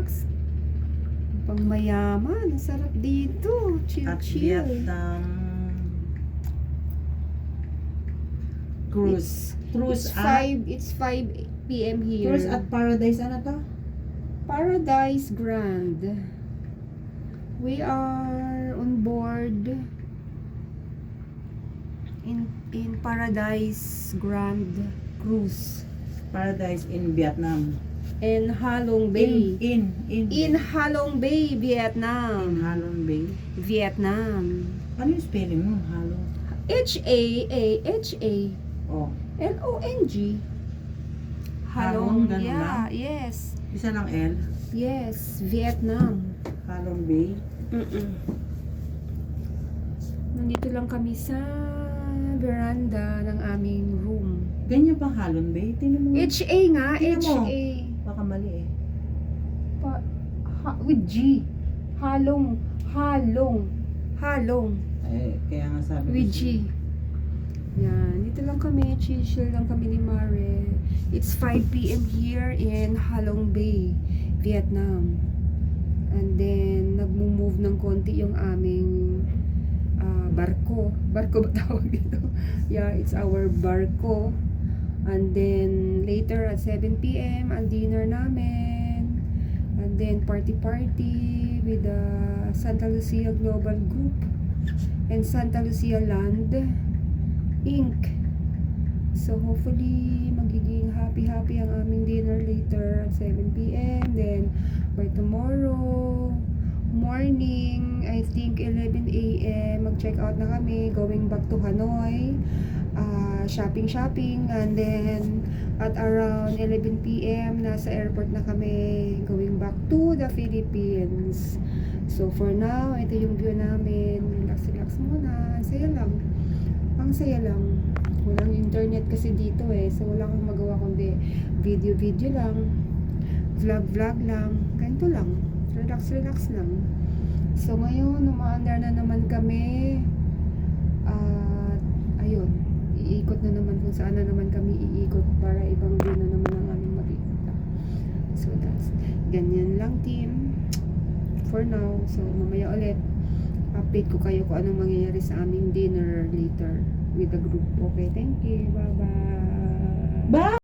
relax. Pang mayaman, sarap dito. Chill, At chill. Vietnam cruise. It's 5 p.m. here. Cruise at Paradise, ano to? Paradise Grand. We are on board in Paradise Grand Cruise Paradise in Vietnam. in Halong Bay. In Halong Bay, In Vietnam. Halong Bay. Vietnam. Ano yung spelling mo? Halong? H-A-A-H-A Oh, L-O-N-G. Halong, ganun yeah, lang? yes. isa lang L. Yes, Vietnam. Halong Bay. Nandito lang kami sa veranda ng aming room. Ganyan bang Halong Bay? Tingnan mo. H-A nga, Tingnan mo. H-A. Baka mali eh. With G. Halong. Eh, kaya nga sabi ko With siya. G. Yan, dito lang kami, chill lang kami ni Mare. It's 5 p.m. here in Halong Bay, Vietnam. And then, nagmo-move ng konti yung aming barko. Barko ba tawag dito? Yeah, it's our barko. And then, later at 7 p.m., ang dinner namin. And then, party with the Santa Lucia Global Group and Santa Lucia Land Inc. So hopefully magiging happy ang aming dinner later at 7 p.m. Then by tomorrow morning, I think 11 a.m. mag-check out na kami, going back to Hanoi. Shopping, and then at around 11 p.m. nasa airport na kami, going back to the Philippines. So for now, ito yung view namin. Relax muna. Ang saya lang. Walang internet kasi dito eh. So wala akong magawa kundi video lang. Vlog lang. Ganito lang. Relax lang. So ngayon, umaandar na naman kami. At ayun. Iikot na naman kung saan na naman kami iikot para ibang view na naman ang aming makikita. So that's ganyan lang, team. For now. So mamaya ulit update ko kayo kung anong mangyayari sa aming dinner later with the group. Okay, thank you. Bye-bye. Bye!